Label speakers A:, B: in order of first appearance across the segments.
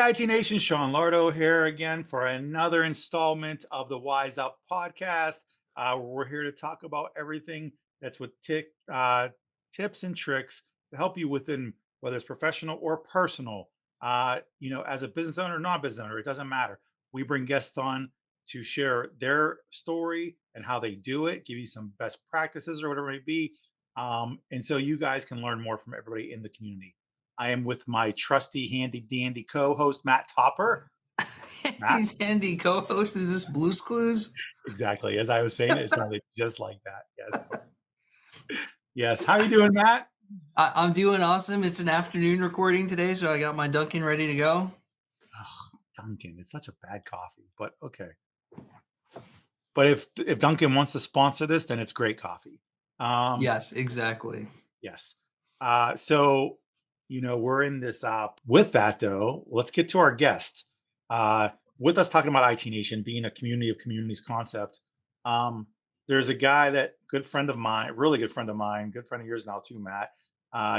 A: Hey, IT Nation, Sean Lardo here again for another installment of the Wise Up podcast. We're here to talk about everything that's with tips and tricks to help you within whether it's professional or personal. As a business owner, non-business owner, it doesn't matter. We bring guests on to share their story and how they do it, give you some best practices or whatever it may be. And so you guys can learn more from everybody in the community. I am with my trusty, handy dandy co-host, Matt Topper.
B: Matt? Handy co-host of this Blue's Clues?
A: Exactly. As I was saying, it sounded just like that. Yes. Yes. How are you doing, Matt?
B: I'm doing awesome. It's an afternoon recording today, so I got my Dunkin' ready to go.
A: Oh, Dunkin'. It's such a bad coffee, but okay. But if Dunkin' wants to sponsor this, then it's great coffee.
B: Yes, exactly.
A: Yes. So we're in this. With that, though, let's get to our guest. With us talking about IT Nation being a community of communities concept. There's a guy good friend of mine, really good friend of mine, good friend of yours now too, Matt.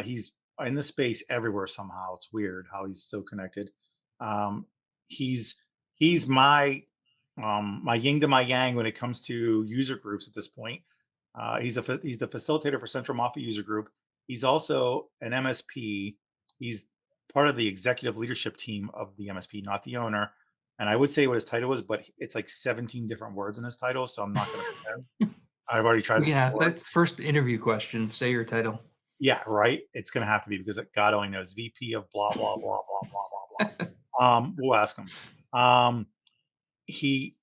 A: He's in the space everywhere somehow. It's weird how he's so connected. He's my my yin to my yang when it comes to user groups at this point. He's the facilitator for Central Mafia User Group. He's also an MSP. He's part of the executive leadership team of the MSP, not the owner. And I would say what his title is, but it's like 17 different words in his title, so I'm not going to pretend. I've already tried.
B: Yeah, that's the first interview question. Say your title.
A: Yeah, right. It's going to have to be because God only knows. VP of blah blah blah blah blah blah blah. We'll ask him. He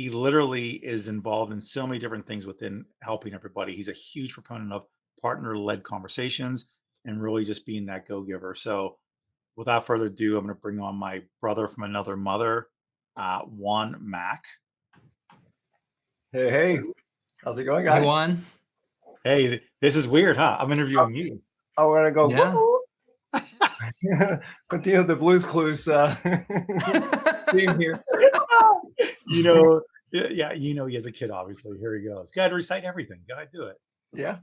A: literally is involved in so many different things within helping everybody. He's a huge proponent of partner-led conversations and really just being that go-giver. So without further ado, I'm going to bring on my brother from another mother, Juan Mack.
C: Hey. How's it going, guys?
B: Hey, Juan.
A: Hey, this is weird, huh? I'm interviewing you.
C: Oh, we're going to
B: go.
C: Yeah. Continue the Blue's Clues theme here.
A: Yeah, he has a kid, obviously. Here he goes. Got to recite everything. Got to do it.
C: Yeah.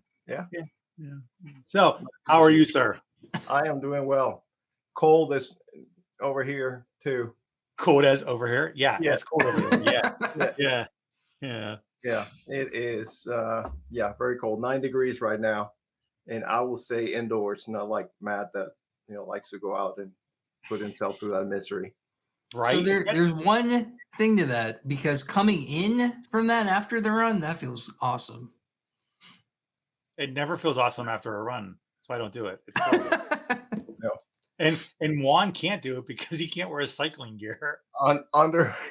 A: So, how are you, sir?
C: I am doing well. Cold is over here, too.
A: Cold as over here? Yeah, it's cold over here. Yeah.
C: It is, very cold. 9 degrees right now. And I will say indoors, not like Matt that, likes to go out and put himself through that misery.
B: Right. So there's one thing to that, because coming in from that after the run, that feels awesome.
A: It never feels awesome after a run. That's why I don't do it. It's no. And Juan can't do it because he can't wear his cycling gear.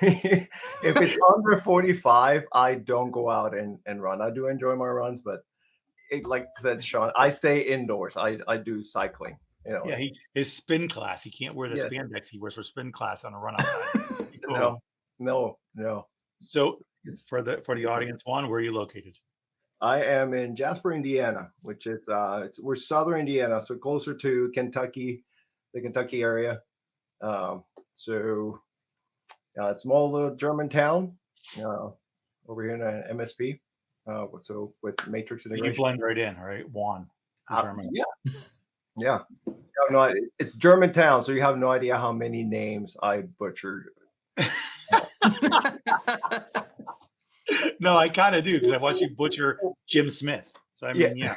C: If it's under 45, I don't go out and run. I do enjoy my runs, but like said Sean, I stay indoors. I do cycling.
A: Yeah, his spin class. He can't wear the spandex he wears for spin class on a run outside. Cool.
C: No.
A: So for the audience, Juan, where are you located?
C: I am in Jasper, Indiana, which is we're southern Indiana, so closer to Kentucky, the Kentucky area. So a small little German town over here in an MSP. So with Matrix integration,
A: you blend right in, right, Juan? German.
C: Yeah. No, it's Germantown, so you have no idea how many names I butchered.
A: No, I kind of do because I watched you butcher Jim Smith. So I mean, yeah.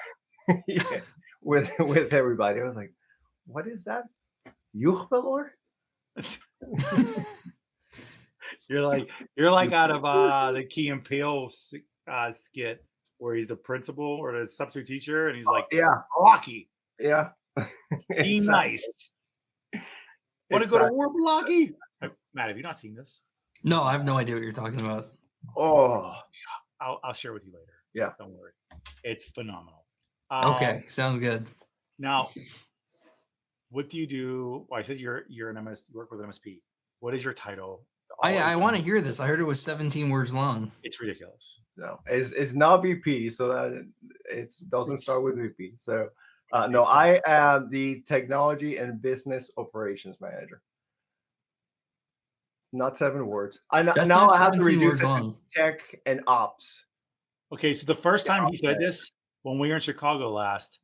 C: With everybody, I was like, "What is that? Juchbelor?"
A: You're like out of the Key and Peele skit where he's the principal or the substitute teacher, and he's like, Blocky.
C: Yeah.
A: Be nice. Want to go to war, Blocky? Matt, have you not seen this?
B: No, I have no idea what you're talking about.
C: Oh,
A: I'll share with you later.
C: Yeah,
A: don't worry. It's phenomenal.
B: Okay, sounds good.
A: Now, what do you do? Well, I said you're an MS. You work with an MSP. What is your title?
B: I want to hear this. I heard it was 17 words long.
A: It's ridiculous.
C: No, it's not VP, so that it doesn't start with VP. So. No, I am the technology and business operations manager. It's not 7 words. I have to reduce it to tech and ops.
A: Okay, so the first time he said this, when we were in Chicago last,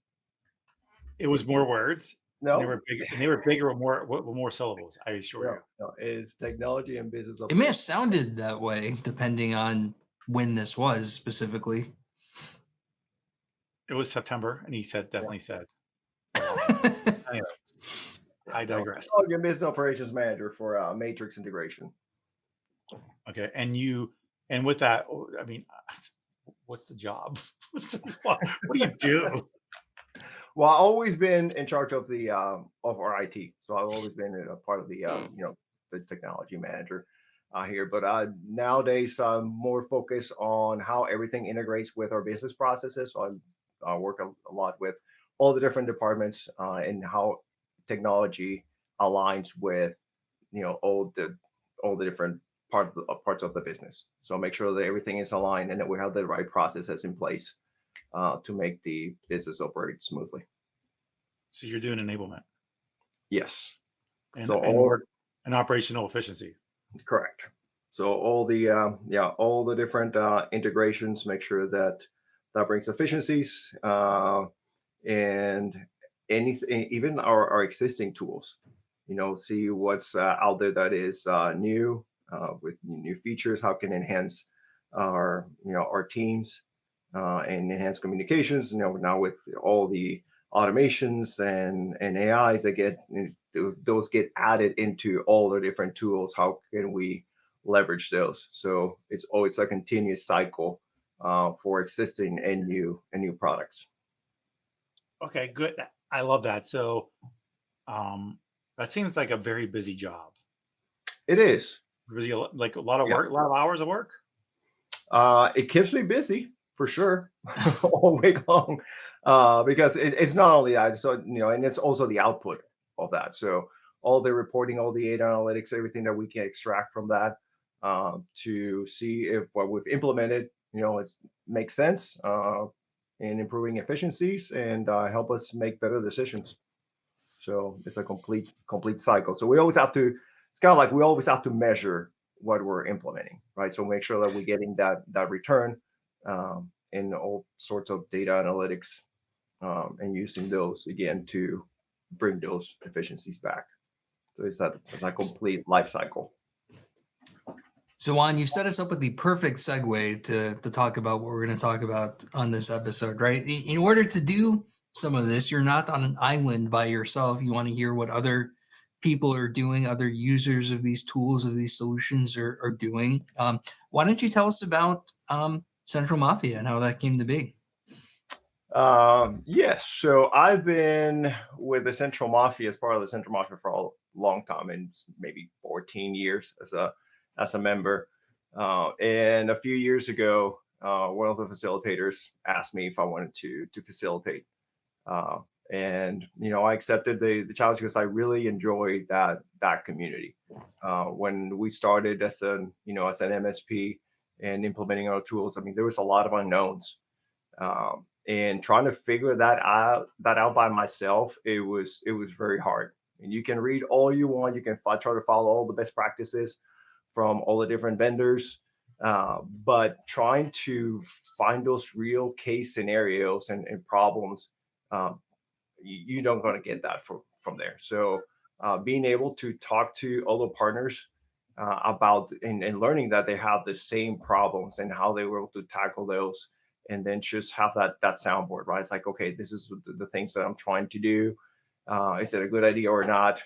A: it was more words. And they
C: No,
A: were bigger. And they were bigger with more syllables. I assure
C: no,
A: you.
C: no. It's technology and business
B: It may have
C: operations.
B: sounded that way depending on when this was specifically.
A: It was September, and he said
C: Yeah,
A: definitely said. Anyway,
C: yeah.
A: I
C: No,
A: digress.
C: technology and business operations manager for Matrix integration.
A: Okay, and with that, I mean, what's the job? What do you do?
C: Well, I've always been in charge of the of our IT, so I've always been a part of the the technology manager here. But nowadays, I'm more focused on how everything integrates with our business processes. So I work a lot with all the different departments and how technology aligns with all the different parts of the business. So make sure that everything is aligned and that we have the right processes in place to make the business operate smoothly.
A: So you're doing enablement
C: Yes.
A: and
C: So
A: and
C: all
A: work and operational efficiency.
C: correct. So all the all the different integrations, make sure that that brings efficiencies and anything, even our existing tools. See what's out there that is new with new features. How can enhance our our teams and enhance communications. Now with all the automations and AIs that get those get added into all the different tools. How can we leverage those? So it's always a continuous cycle for existing and new products.
A: Okay, good. I love that. So, that seems like a very busy job.
C: It is.
A: Busy, like a lot of
C: Yeah.
A: work, a lot of hours of work.
C: It keeps me busy for sure all week long because it's not only that, so and it's also the output of that. So all the reporting, all the data analytics, everything that we can extract from that to see if what we've implemented, it makes sense in improving efficiencies and help us make better decisions. So it's a complete cycle. So we always have to. It's kind of like we always have to measure what we're implementing, right? So make sure that we're getting that return in all sorts of data analytics and using those again to bring those efficiencies back. So it's a complete life cycle.
B: So Juan, you set us up with the perfect segue to talk about what we're going to talk about on this episode, right? In order to do some of this, you're not on an island by yourself. You want to hear what other people are doing, other users of these tools, of these solutions are doing. Why don't you tell us about Central Mafia and how that came to be?
C: Yes. So I've been with the Central Mafia as part of the Central Mafia for a long time, and maybe 14 years as a member. And a few years ago, one of the facilitators asked me if I wanted to facilitate. Uh, and I accepted the challenge because I really enjoyed that community. When we started as an MSP and implementing our tools, I mean there was a lot of unknowns. And trying to figure that out by myself, it was very hard. And you can read all you want, you can try to follow all the best practices from all the different vendors, but trying to find those real case scenarios and problems, um, you don't going to get that from there. So being able to talk to other partners about and learning that they have the same problems and how they were able to tackle those, and then just have that soundboard, right? It's like, okay, this is the things that I'm trying to do. Is it a good idea or not?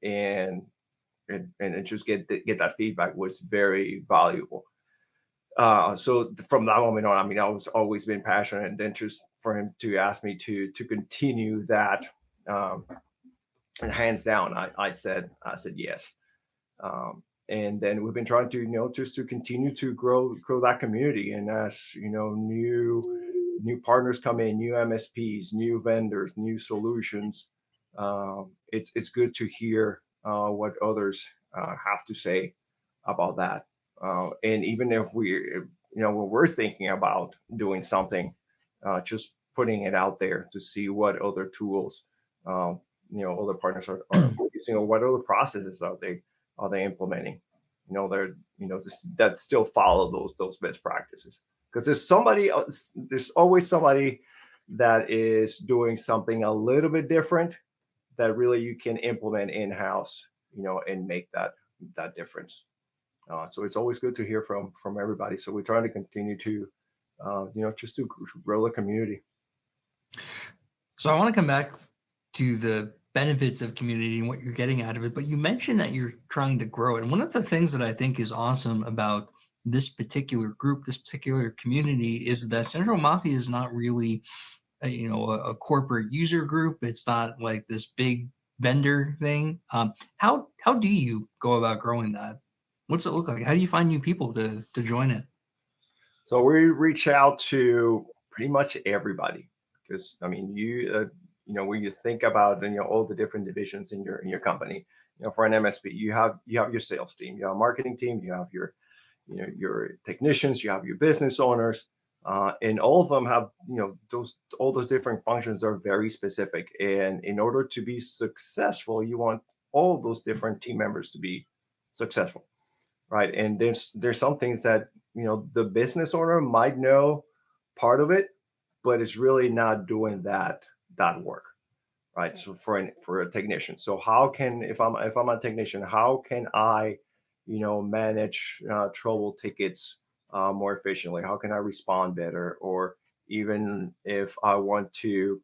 C: And just get that feedback was very valuable. So from that moment on, I mean, I was always been passionate, and then just for him to ask me to continue that, um, and hands down, I said yes. And then we've been trying to just to continue to grow that community, and as new partners come in, new MSPs, new vendors, new solutions. It's good to hear what others have to say about that. And even if when we're thinking about doing something, just putting it out there to see what other tools, um, other partners are using, or what other processes are they implementing. They're that still follow those best practices, because there's somebody else, there's always somebody that is doing something a little bit different, that really you can implement in-house, and make that difference. So it's always good to hear from everybody. So we're trying to continue to, just to grow the community.
B: So I want to come back to the benefits of community and what you're getting out of it. But you mentioned that you're trying to grow it. And one of the things that I think is awesome about this particular group, this particular community, is that Central Mafia is not really a corporate user group. It's not like this big vendor thing. How do you go about growing that? What's it look like? How do you find new people to join it?
C: So we reach out to pretty much everybody, because I mean, when you think about all the different divisions in your company, for an MSP, you have your sales team, you have a marketing team, you have your technicians, you have your business owners, and all of them have all those different functions are very specific. And in order to be successful, you want all those different team members to be successful, right? And there's some things that the business owner might know part of it, but it's really not doing that work, right? So for a technician, so how can, if I'm a technician, how can I manage trouble tickets more efficiently? How can I respond better? Or even if I want to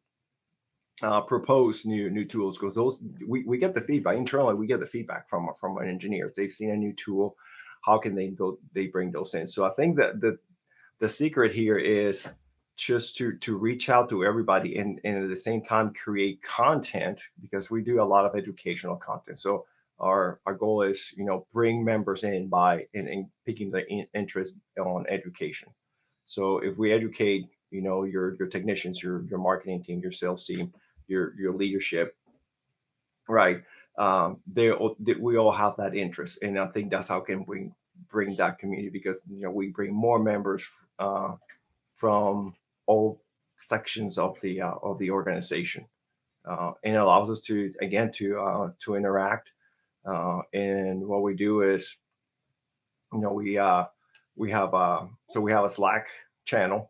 C: propose new tools, because those we get the feedback internally, we get the feedback from our engineers. They've seen a new tool, how can they bring those in? So I think that the secret here is just to reach out to everybody, and at the same time create content, because we do a lot of educational content. So our goal is bring members in by in picking their interest on education. So if we educate your technicians, your marketing team, your sales team, your leadership, right, we all have that interest, and I think that's how can bring that community, because we bring more members from all sections of the organization, and it allows us to again to interact. And what we do is we have a Slack channel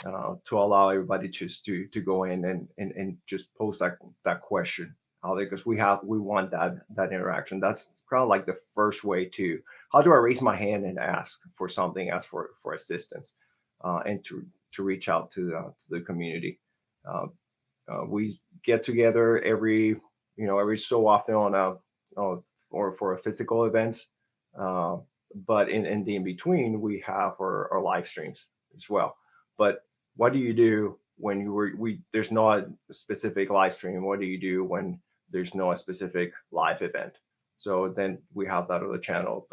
C: to allow everybody just to go in and just post that question out there, because we want that interaction. That's kind of like the first way to, how do I raise my hand and ask for something, ask for assistance, and to reach out to the community. We get together every so often or for a physical events, but in the in between we have our live streams as well. But what do you do when there's not a specific live stream? What do you do when there's no a specific live event? So then we have that other channel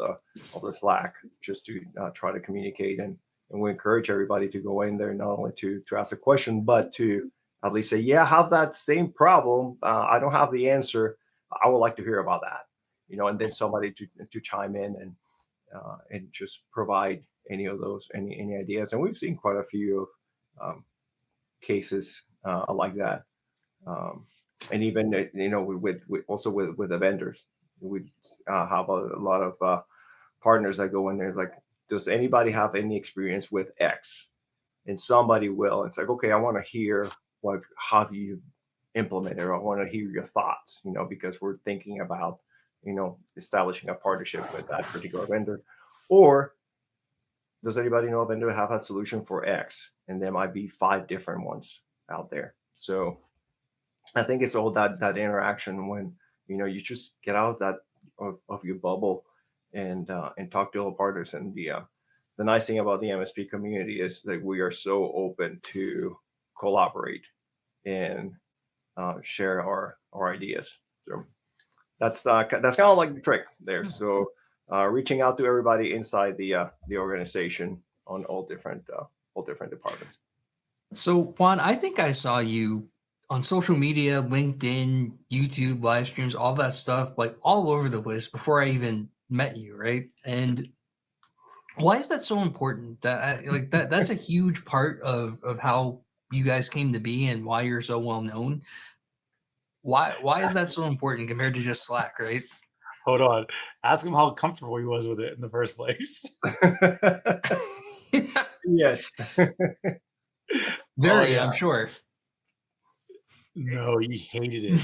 C: of the Slack, just to try to communicate, and we encourage everybody to go in there, not only to ask a question, but to at least say, yeah, I have that same problem. I don't have the answer. I would like to hear about that, and then somebody to chime in and just provide any of those, any ideas. And we've seen quite a few cases like that. And even with also with the vendors, we have a lot of partners that go in there. It's like, does anybody have any experience with X? And somebody will. It's like, okay, I want to hear how do you implement it, or I want to hear your thoughts, because we're thinking about establishing a partnership with that particular vendor. Or does anybody know a vendor have a solution for X? And there might be 5 different ones out there. So I think it's all that interaction when you just get out of that of your bubble and talk to all partners. And the nice thing about the MSP community is that we are so open to collaborate and share our ideas. So that's kind of like the trick there. So reaching out to everybody inside the organization on all different departments.
B: So Juan, I think I saw you on social media, LinkedIn, YouTube, live streams, all that stuff, like all over the place before I even met you, right? And why is that so important? That's a huge part of how you guys came to be and why you're so well known. Why is that so important compared to just Slack, right?
A: Hold on. Ask him how comfortable he was with it in the first place.
C: Yes.
B: Very,
C: Oh, yeah.
B: I'm sure.
A: No, he hated it.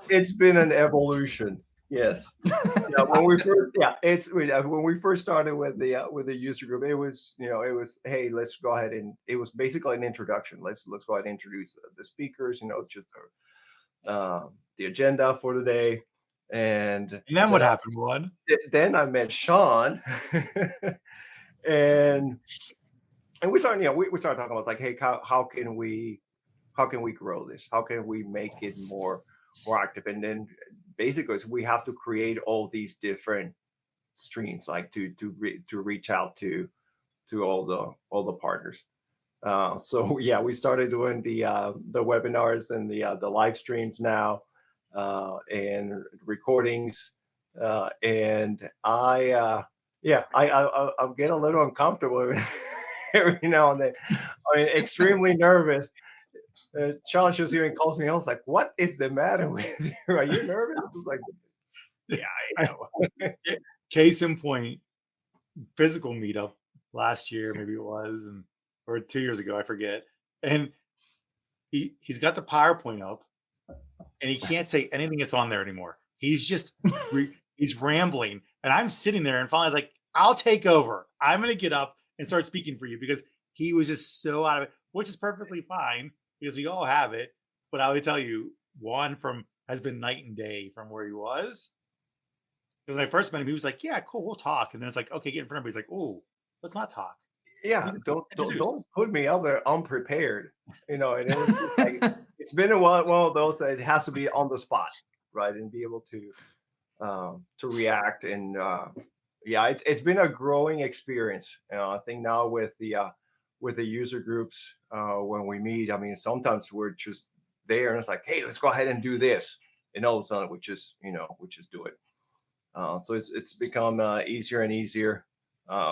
C: It's been an evolution. Yes. Yeah, when we first, yeah, when we first started with the user group, it was, it was, hey, let's go ahead, and it was basically an introduction. Let's go ahead and introduce the speakers, just the agenda for the day, and
A: And then what happened, Juan?
C: then I met Sean, and we started, we started talking about, like, hey, how can we grow this? How can we make it more active? And then basically, we have to create all these different streams, like to reach out to all the partners. So yeah, we started doing the webinars and the live streams now, and recordings, and I get a little uncomfortable every now and then. I mean, extremely nervous. Sean just even calls me. I was like, "What is the matter with you? Are you nervous?" I was like, "Yeah, I know."
A: Case in point, physical meetup last year, maybe it was, and or 2 years ago, I forget. And he's got the PowerPoint up, and he can't say anything that's on there anymore. He's just he's rambling, and I'm sitting there, and finally, I was like, "I'll take over. I'm going to get up and start speaking for you," because he was just so out of it, which is perfectly fine because we all have it. But I would tell you, Juan from has been night and day from where he was. Because when I first met him, he was like, "Yeah, cool, we'll talk." And then it's like, "Okay, get in front of me." He's like, "Oh, let's not talk.
C: Yeah,
A: We can
C: don't
A: introduce."
C: put me out there unprepared. And it was just like, it's been one of those that it has to be on the spot, right, and be able to react. And yeah, it's been a growing experience. I think now with the user groups, when we meet, I mean, sometimes we're just there, and it's like, hey, let's go ahead and do this, and all of a sudden we just do it. So it's become easier and easier,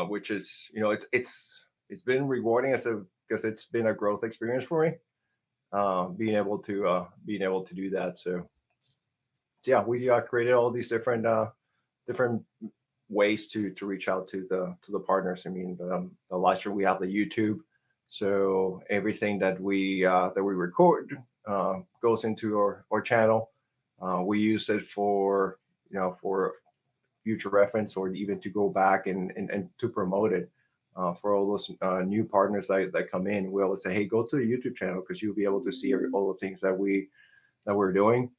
C: which is, it's been rewarding because it's been a growth experience for me, being able to do that. So yeah, we created all these different ways to reach out to the partners. I mean, the live stream, we have the YouTube, so everything that we record goes into our channel. We use it for, for future reference, or even to go back and to promote it, for all those new partners that come in. We always say, hey, go to the YouTube channel, because you'll be able to see all the things that we're doing,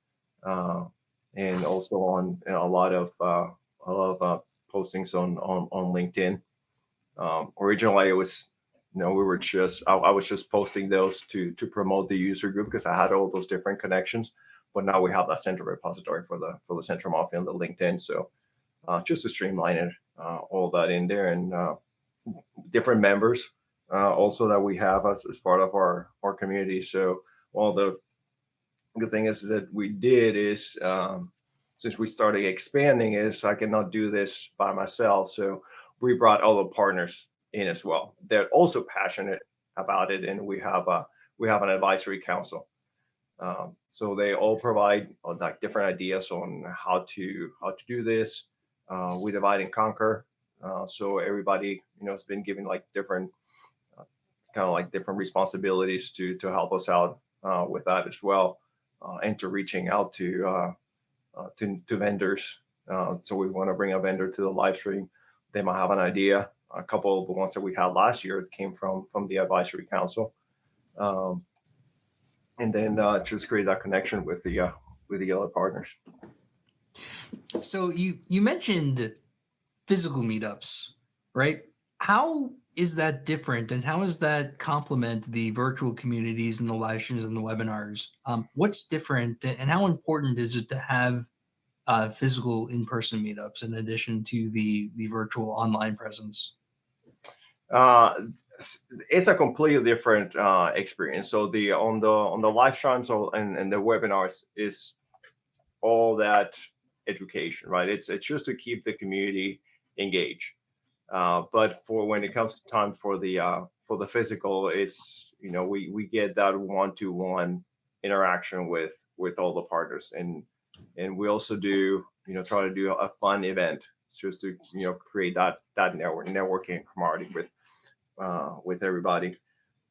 C: uh, and also on, a lot of postings on LinkedIn. Originally, it was, we were just I was just posting those to promote the user group, because I had all those different connections. But now we have that central repository for the Central Mafia and the LinkedIn. So just to streamline it, all that in there, and different members, also that we have as part of our community. So one of the good thing is that we did is, since we started expanding, is I cannot do this by myself. So we brought all the partners in as well. They're also passionate about it, and we have an advisory council. So they all provide like different ideas on how to do this. We divide and conquer. So everybody, has been given like different, kind of like different responsibilities to help us out with that as well, and to reaching out to vendors. So we want to bring a vendor to the live stream. They might have an idea. A couple of the ones that we had last year came from the advisory council, and then just create that connection with the other partners.
B: So you mentioned physical meetups, right? How is that different, and how does that complement the virtual communities and the live streams and the webinars? What's different, and how important is it to have physical in-person meetups in addition to the virtual online presence?
C: Uh, it's a completely different experience. So the on the live streams and the webinars is all that education, right? It's just to keep the community engaged. But for when it comes to time for the physical, it's, we get that one-to-one interaction with all the partners, and we also do, try to do a fun event just to, create that networking and camaraderie with everybody.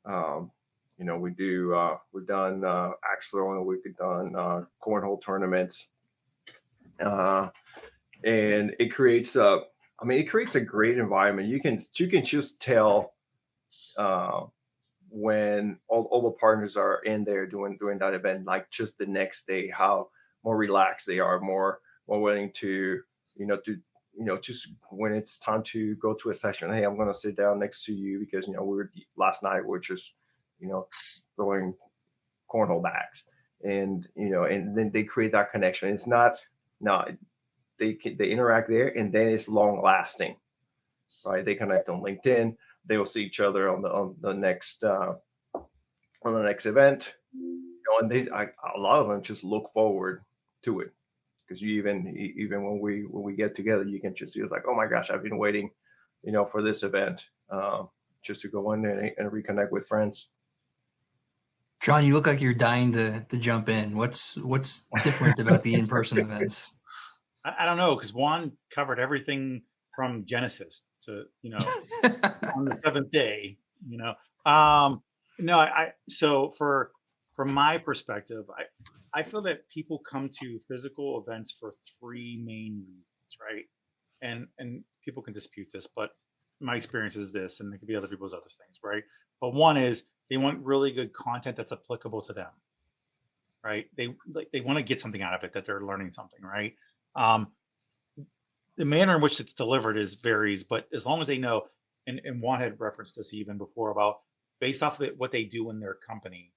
C: Um, we've done axe throwing, we've done cornhole tournaments, and it creates a great environment. You can just tell when all the partners are in there doing that event, like just the next day, how more relaxed they are, more willing to just when it's time to go to a session. Hey, I'm going to sit down next to you because last night we're just throwing cornhole bags, and then they create that connection. It's not no they interact there, and then it's long lasting, right? They connect on LinkedIn. They will see each other on the next event, and a lot of them just look forward to it, because even when we get together, you can just see it's like, oh my gosh, I've been waiting, for this event, just to go in there and reconnect with friends.
B: John, you look like you're dying to jump in. What's different about the in-person events?
A: I don't know, because Juan covered everything from Genesis to on the seventh day. No, so from my perspective, I feel that people come to physical events for three main reasons, right? And people can dispute this, but my experience is this, and it could be other people's other things, right? But one is they want really good content that's applicable to them, right? They want to get something out of it, that they're learning something, right? The manner in which it's delivered varies, but as long as they know, and Juan had referenced this even before about based off of what they do in their company,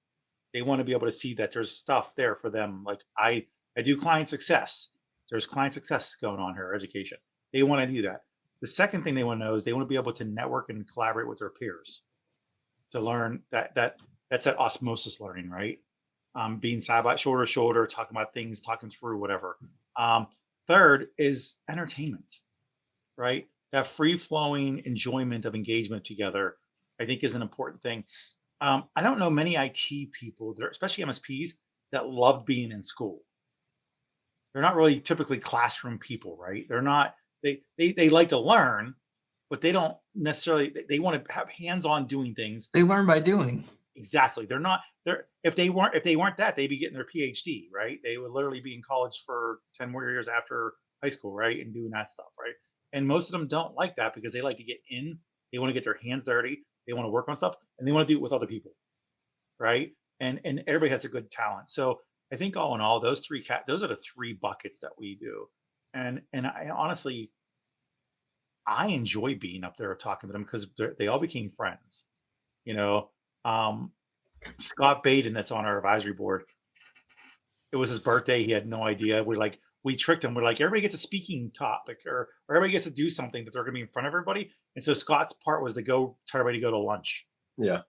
A: they want to be able to see that there's stuff there for them. Like I do client success. There's client success going on here, education. They want to do that. The second thing they want to know is they want to be able to network and collaborate with their peers to learn that's that osmosis learning, right? Being side by shoulder to shoulder, talking about things, talking through whatever. Third is entertainment, right? That free flowing enjoyment of engagement together, I think, is an important thing. I don't know many IT people, especially MSPs, that loved being in school. They're not really typically classroom people, right? They're not. They like to learn, but they don't necessarily. They want to have hands-on doing things.
B: They learn by doing.
A: Exactly. They're not. If they weren't that, they'd be getting their PhD, right? They would literally be in college for 10 more years after high school, right, and doing that stuff, right? And most of them don't like that because they like to get in. They want to get their hands dirty. They want to work on stuff, and they want to do it with other people, right? And everybody has a good talent. So I think all in all, those are the three buckets that we do. And I honestly, I enjoy being up there talking to them because they all became friends. Scott Baden, that's on our advisory board. It was his birthday. He had no idea. We tricked him. We're like, everybody gets a speaking topic, or everybody gets to do something that they're going to be in front of everybody. And so Scott's part was to tell everybody to go to lunch.
C: Yeah.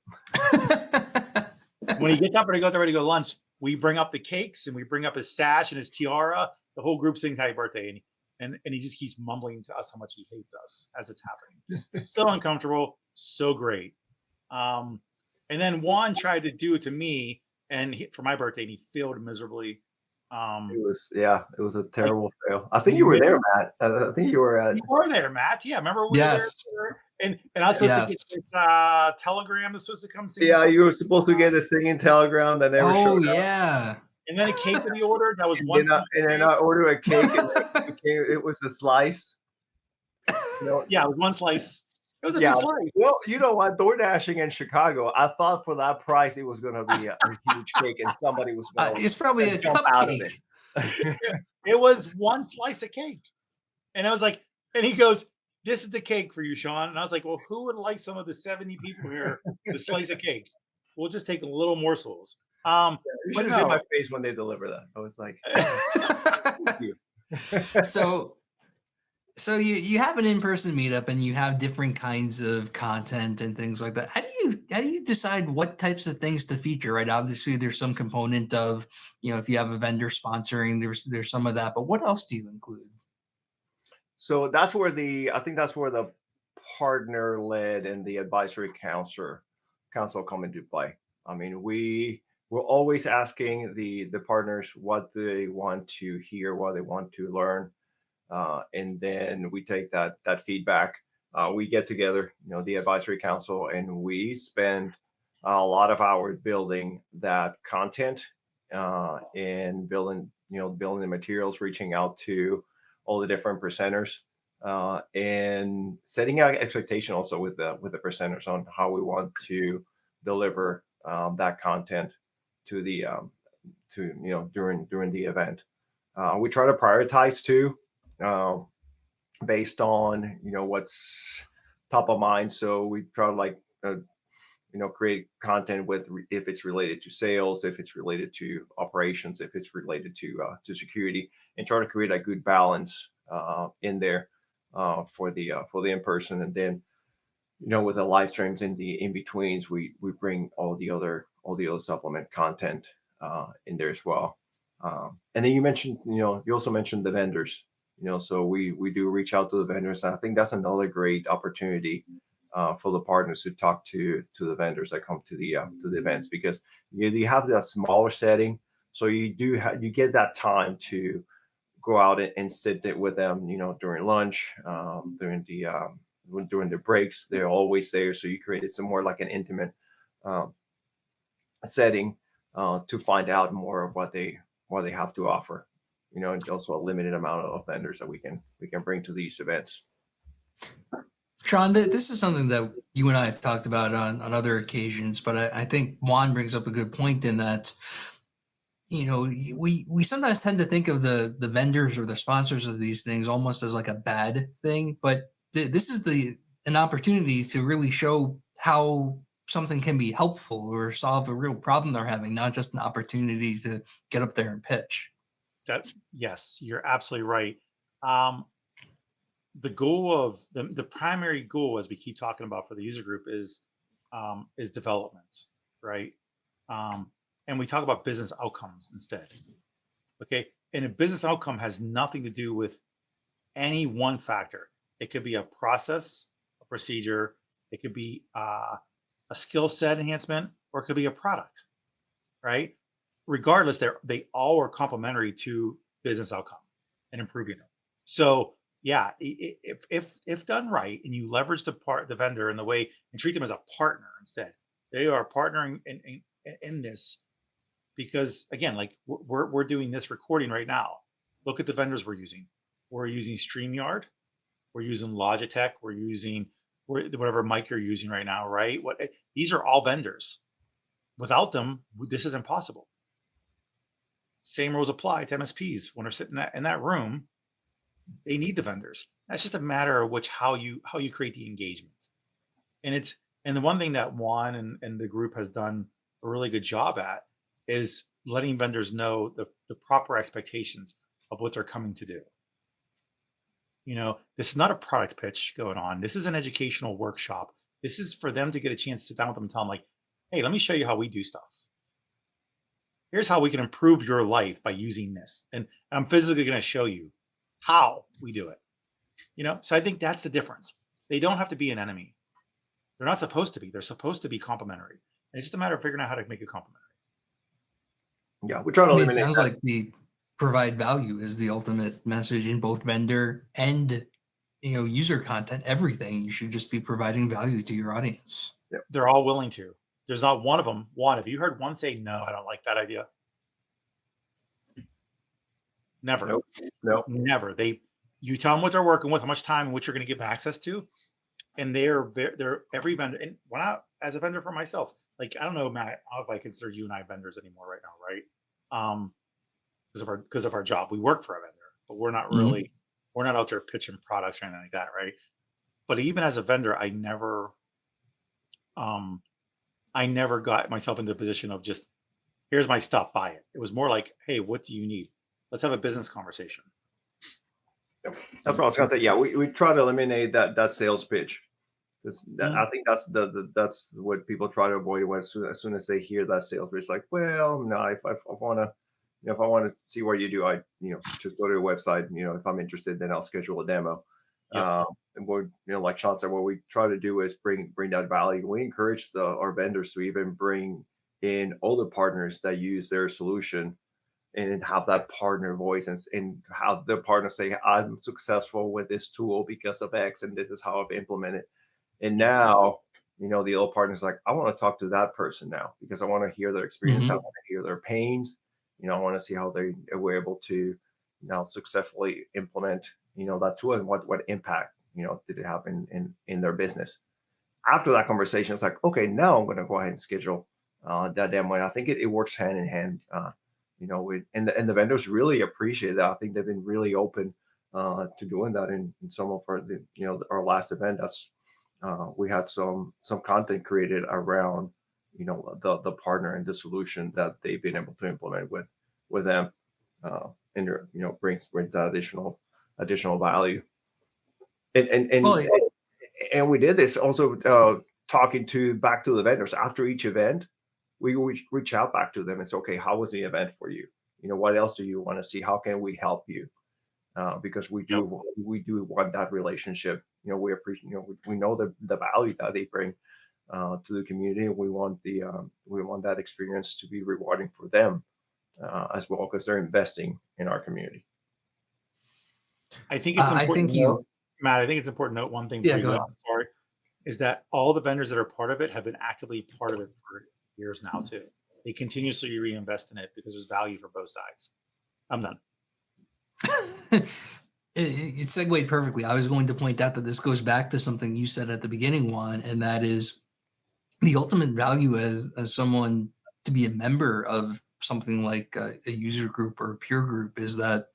A: When he gets up and goes ready to go to lunch, we bring up the cakes and we bring up his sash and his tiara. The whole group sings happy birthday. And he just keeps mumbling to us how much he hates us as it's happening. So uncomfortable, so great. And then Juan tried to do it to me for my birthday, and he failed miserably.
C: It was a terrible fail. I think you were there, Matt. I think you were.
A: You were there, Matt. Yeah, remember we were there? And I was supposed to get this telegram was supposed to come.
C: Yeah, you were supposed to get this singing telegram that never showed up.
B: Oh yeah.
A: And then a cake that he ordered that was one.
C: And then I ordered a cake, and it was a slice.
A: Yeah, it was one slice. It was a big slice.
C: Well, you know what? DoorDashing in Chicago, I thought for that price it was going to be a huge cake, and somebody was going
B: it's probably a
C: jump
B: cupcake.
C: out of it.
A: It was one slice of cake, and I was like, and he goes, "This is the cake for you, Sean." And I was like, "Well, who would like some of the 70 people here to slice a cake? We'll just take little morsels."
C: You should have seen my face when they deliver that. I was like, "Thank you."
B: So you have an in-person meetup and you have different kinds of content and things like that. How do you decide what types of things to feature, right? Obviously there's some component of, if you have a vendor sponsoring, there's some of that, but what else do you include?
C: So that's where I think that's where the partner led and the advisory council come into play. I mean, we're always asking the partners what they want to hear, what they want to learn. And then we take that feedback. We get together, the advisory council, and we spend a lot of hours building that content, and building the materials, reaching out to all the different presenters, and setting out expectation also with the presenters on how we want to deliver that content to the during the event. We try to prioritize too, based on what's top of mind. So we try to like create content with if it's related to sales, if it's related to operations, if it's related to security, and try to create a good balance in there for the in person. And then with the live streams in the in betweens, we bring all the other supplement content in there as well. And then you mentioned, you also mentioned the vendors. So we do reach out to the vendors. And I think that's another great opportunity for the partners to talk to the vendors that come to the events, because you have that smaller setting, so you get that time to go out and sit it with them, during lunch, during the breaks. They're always there, so you created some more like an intimate um, setting to find out more of what they have to offer. And also a limited amount of vendors that we can bring to these events.
B: Sean, this is something that you and I have talked about on other occasions, but I think Juan brings up a good point in that, we sometimes tend to think of the vendors or the sponsors of these things almost as like a bad thing, but this is an opportunity to really show how something can be helpful or solve a real problem they're having, not just an opportunity to get up there and pitch.
A: Yes, you're absolutely right. Um, the goal of the primary goal, as we keep talking about for the user group, is development, right? Um, and we talk about business outcomes instead. Okay, and a business outcome has nothing to do with any one factor. It could be a process, a procedure. It could be a skill set enhancement, or it could be a product, right? Regardless, they all are complementary to business outcome and improving it. So yeah, if done right and you leverage the vendor in the way and treat them as a partner instead, they are partnering in this, because again, like we're doing this recording right now. Look at the vendors we're using. We're using StreamYard, we're using Logitech, we're using whatever mic you're using right now, right? These are all vendors. Without them, this is impossible. Same rules apply to MSPs when they're sitting in that room. They need the vendors. That's just a matter of how you create the engagement. And the one thing that Juan and the group has done a really good job at is letting vendors know the proper expectations of what they're coming to do. This is not a product pitch going on. This is an educational workshop. This is for them to get a chance to sit down with them and tell them, like, hey, let me show you how we do stuff. Here's how we can improve your life by using this. And I'm physically going to show you how we do it. So I think that's the difference. They don't have to be an enemy. They're not supposed to be. They're supposed to be complementary. And it's just a matter of figuring out how to make it complementary.
C: Yeah, we're trying to
B: It
C: eliminate
B: sounds
C: that.
B: like the provide value is the ultimate message in both vendor and user content. Everything, you should just be providing value to your audience.
A: They're all willing to. There's not one of them. Have you heard one say, no, I don't like that idea? Never.
C: Nope.
A: Never. You tell them what they're working with, how much time and what you're going to give them access to, and they're every vendor. And when as a vendor for myself, like, I don't know, Matt, I don't know if I consider you and I vendors anymore right now, right? Because of our job, we work for a vendor, but we're not really we're not out there pitching products or anything like that, right? But even as a vendor, I never got myself into the position of just, here's my stuff, buy it. It was more like, hey, what do you need? Let's have a business conversation.
C: Yep. That's what I was gonna say. Yeah, we try to eliminate that sales pitch. I think that's what people try to avoid as soon as they hear that sales pitch. Like, well, no, if I want to, if I want to see what you do, I just go to your website. If I'm interested, then I'll schedule a demo.
A: Yep.
C: And what like Sean said, what we try to do is bring that value. We encourage our vendors to even bring in other partners that use their solution and have that partner voice, and have the partner say, I'm successful with this tool because of X, and this is how I've implemented. And now, the old partner's like, I want to talk to that person now because I want to hear their experience. I
B: Mhm.
C: want to hear their pains. I want to see how they were able to successfully implement, that tool, and what impact, did it have in their business. After that conversation, it's like, okay, now I'm going to go ahead and schedule that demo. And I think it works hand in hand, and the vendors really appreciate that. I think they've been really open to doing that in some of our last event. That's we had some content created around, the partner and the solution that they've been able to implement with them, and brings that additional value. And and
B: Well,
C: and and we did this also, talking to back to the vendors after each event. We reach out back to them and say, okay, how was the event for you? What else do you want to see? How can we help you? Because
A: Yep.
C: we do want that relationship. We appreciate, we know the value that they bring to the community. We want that experience to be rewarding for them as well, because they're investing in our community.
A: I think it's
B: I
A: important
B: think
A: to note,
B: you.
A: Matt. I think it's important to note one thing
B: Yeah,
A: before you
B: go
A: go.
B: ahead.
A: I'm sorry, is that all the vendors that are part of it have been actively part of it for years now too. They continuously reinvest in it because there's value for both sides. I'm done.
B: It segued perfectly. I was going to point out that this goes back to something you said at the beginning, Juan, and that is the ultimate value as someone to be a member of something like a user group or a peer group is that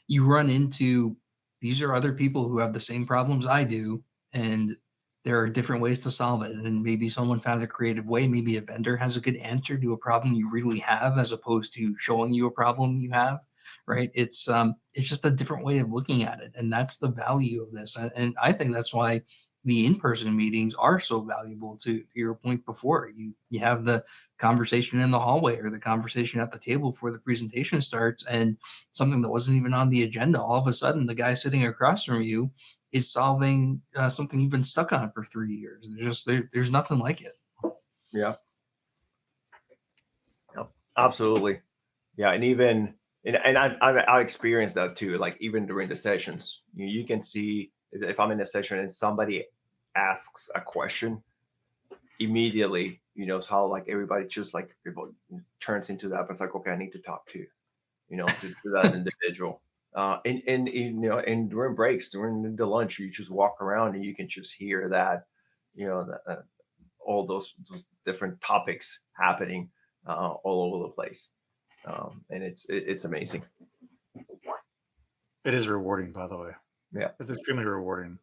B: you run into these are other people who have the same problems I do, and there are different ways to solve it. And maybe someone found a creative way. Maybe a vendor has a good answer to a problem you really have, as opposed to showing you a problem you have. Right? It's just a different way of looking at it, and that's the value of this. And I think that's why the in-person meetings are so valuable. To your point before, you have the conversation in the hallway or the conversation at the table before the presentation starts, and something that wasn't even on the agenda, all of a sudden the guy sitting across from you is solving something you've been stuck on for 3 years. There's nothing like it.
C: Yeah, yeah, absolutely. Yeah, and even and I experienced that too. Like even during the sessions, you can see if I'm in a session and somebody asks a question, immediately, it's how like everybody just like people turns into that. But it's like, okay, I need to talk to that individual. And during breaks, during the lunch, you just walk around and you can just hear that, all those different topics happening all over the place, and it's amazing.
A: It is rewarding, by the way.
C: Yeah.
A: It's extremely rewarding.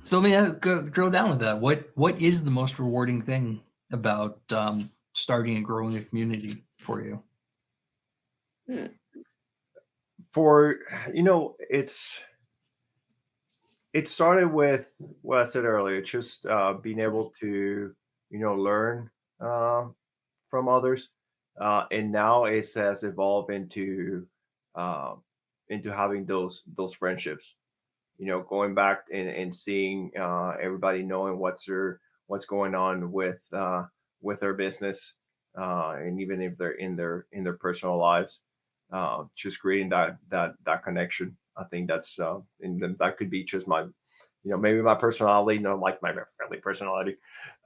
B: So let me go drill down with that. What is the most rewarding thing about starting and growing a community for you?
C: For it started with what I said earlier, just being able to learn from others, and now it has evolved uh, into having those friendships. Going back and seeing everybody knowing what's going on with their business, and even if they're in their personal lives, just creating that connection. I think that's and then that could be just my, maybe my personality, like my friendly personality,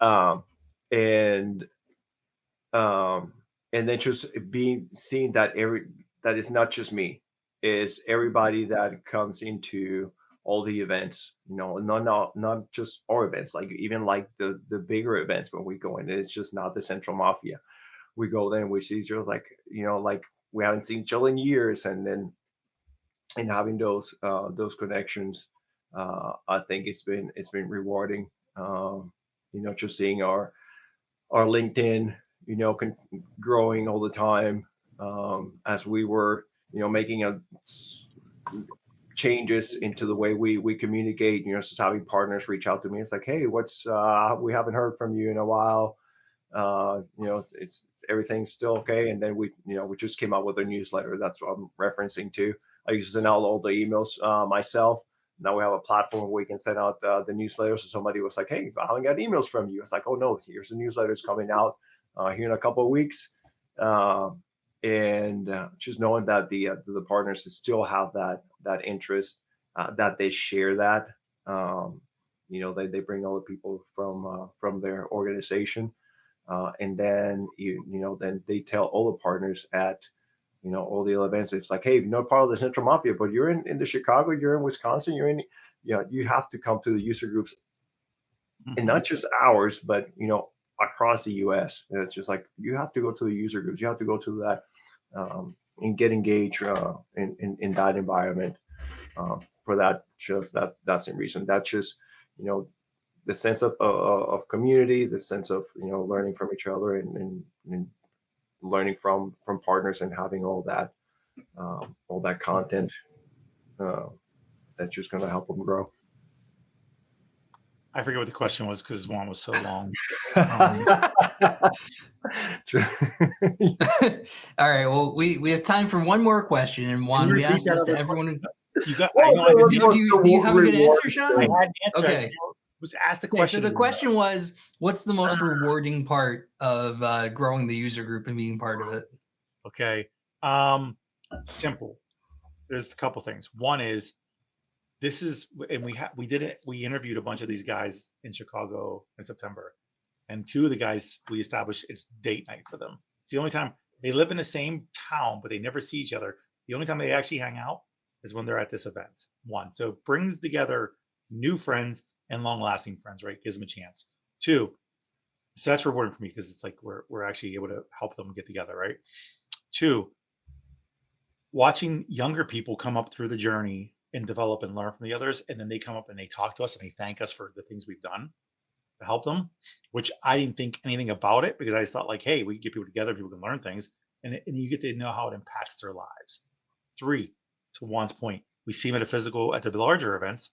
C: um, and um, and then just being seeing that it's not just me, is everybody that comes into all the events, not just our events, like even like the bigger events when we go in. It's just not the Central Mafia. We go there and we see each other, like like we haven't seen each other in years, and then and having those connections, I think it's been rewarding. Just seeing our LinkedIn, growing all the time, as we were, making changes into the way we communicate. Just having partners reach out to me. It's like, hey, what's we haven't heard from you in a while. It's everything's still okay. And then we just came out with a newsletter. That's what I'm referencing to. I used to send out all the emails myself. Now we have a platform where we can send out the newsletters. So somebody was like, hey, I haven't got emails from you. It's like, oh no, here's the newsletters coming out here in a couple of weeks. And just knowing that the partners still have that interest, that they share that, they bring all the people from their organization, and then then they tell all the partners at all the events. It's like, hey, you're not part of the Central Mafia, but you're in the Chicago, you're in Wisconsin, you're in, you have to come to the user groups, and not just ours, but across the U.S. And it's just like you have to go to the user groups, you have to go to that, and get engaged in that environment. For that, just that's the reason. That's just the sense of community, the sense of learning from each other, and learning from partners, and having all that content that's just going to help them grow.
A: I forget what the question was because one was so long.
B: All right. Well, we have time for one more question, and Juan, we asked this to everyone.
A: You got.
B: Do you have a good answer, Sean?
A: I had an answer.
B: Okay.
A: Was asked the
B: Okay,
A: question.
B: so the question was, what's the most rewarding part of growing the user group and being part of it?
A: Okay. Simple. There's a couple things. One is and we interviewed a bunch of these guys in Chicago in September, and two of the guys we established it's date night for them. It's the only time they live in the same town, but they never see each other. The only time they actually hang out is when they're at this event. One, so it brings together new friends and long-lasting friends, right? Gives them a chance. Two, so that's rewarding for me because it's like we're actually able to help them get together, right? Two, watching younger people come up through the journey and develop and learn from the others, and then they come up and they talk to us and they thank us for the things we've done to help them, which I didn't think anything about it because I just thought like, hey, we can get people together, people can learn things, and you get to know how it impacts their lives. Three, to Juan's point, we see them at the larger events,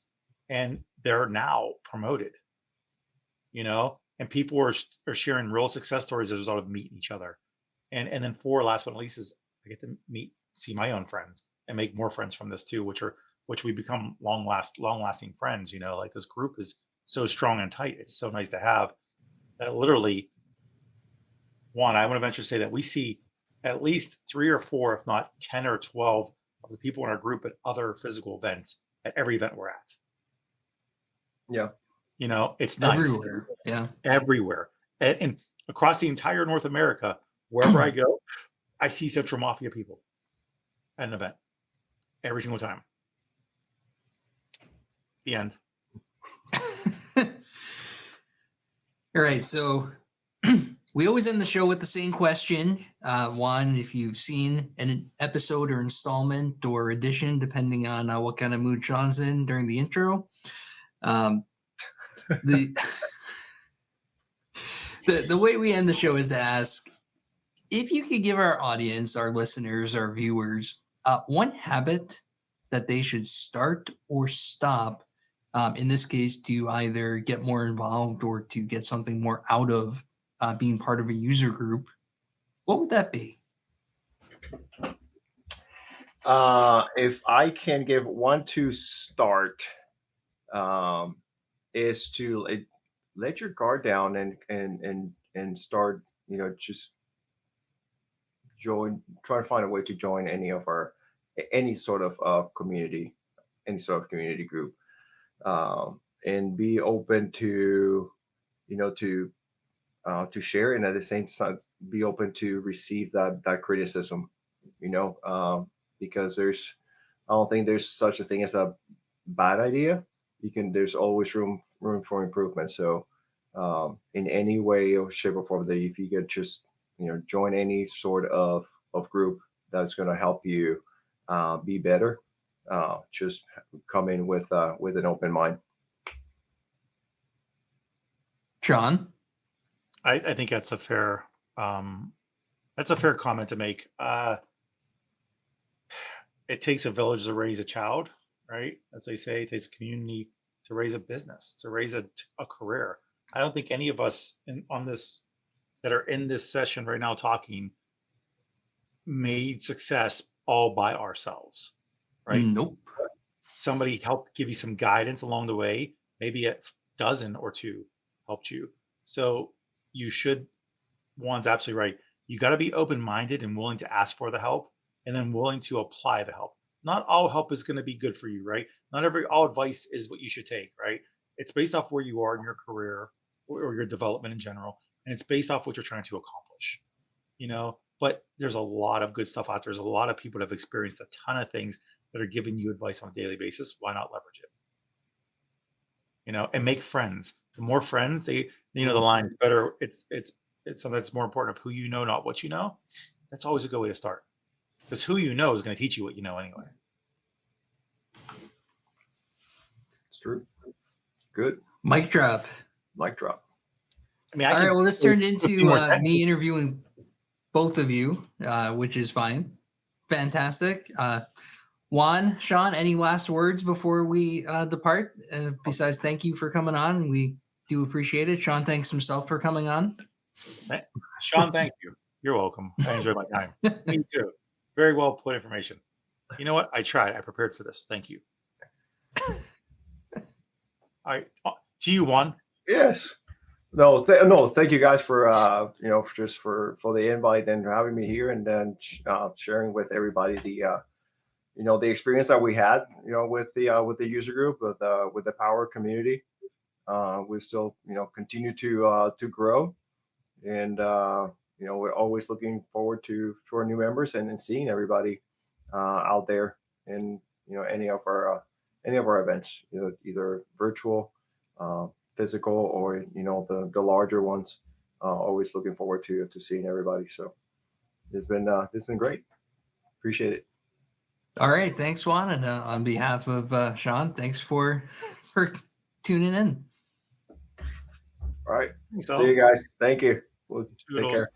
A: and they're now promoted, and people are sharing real success stories as a result of meeting each other. And then four, last but not least, is I get to see my own friends and make more friends from this too, which we become long-lasting friends. Like this group is so strong and tight. It's so nice to have that. Literally, Juan, I want to venture to say that we see at least 3 or 4, if not 10 or 12 of the people in our group at other physical events at every event we're at.
C: Yeah.
A: It's nice.
B: Everywhere. Yeah.
A: Everywhere. And across the entire North America, wherever I go, I see Central Mafia people at an event every single time. The end.
B: All right. So we always end the show with the same question. Juan, if you've seen an episode or installment or edition, depending on what kind of mood Sean's in during the intro, the way we end the show is to ask if you could give our audience, our listeners, our viewers, one habit that they should start or stop, in this case, to either get more involved or to get something more out of being part of a user group, what would that be?
C: If I can give one to start, is to let your guard down and start, just try to find a way to join any sort of community group, and be open to share, and at the same time be open to receive that criticism, because I don't think there's such a thing as a bad idea. There's always room for improvement. So in any way or shape or form, that if you could just join any sort of group that's going to help you be better, just come in with an open mind.
B: Sean?
A: I think that's a fair comment to make. It takes a village to raise a child, right? As they say, it takes a community to raise a business, to raise a career. I don't think any of us that are in this session right now talking made success all by ourselves, right?
B: Nope.
A: Somebody helped give you some guidance along the way. Maybe a dozen or two helped you. So Juan's absolutely right. You got to be open-minded and willing to ask for the help, and then willing to apply the help. Not all help is going to be good for you, right? Not all advice is what you should take, right? It's based off where you are in your career or your development in general, and it's based off what you're trying to accomplish. But there's a lot of good stuff out there. There's a lot of people that have experienced a ton of things that are giving you advice on a daily basis. Why not leverage it? And make friends. The more friends, the line is better. It's something that's more important of who you know, not what you know. That's always a good way to start, because who you know is going to teach you what you know anyway.
C: It's true. Good.
B: Mic drop.
C: Mic drop.
A: I mean,
B: All right. Well, this turned into
A: more
B: me interviewing both of you, which is fine. Fantastic. Juan, Sean, any last words before we depart? Besides, thank you for coming on. We do appreciate it. Sean thanks himself for coming on.
A: Sean, thank you. You're welcome. I enjoyed my time. Me too. Very well put information. You know what? I tried. I prepared for this. Thank you. All right. To you, Juan.
C: Yes. No, thank you guys for for the invite and having me here, and then sharing with everybody the experience that we had with the user group, with the Power community. We still continue to grow, and we're always looking forward to our new members and seeing everybody out there in any of our events, either virtual, physical, or the larger ones. Always looking forward to seeing everybody. So it's been great. Appreciate it.
B: All right, thanks, Juan, and on behalf of Sean, thanks for tuning in.
C: All right,
A: Thanks,
C: see you guys. Thank you. Take
A: Toodles.
C: care.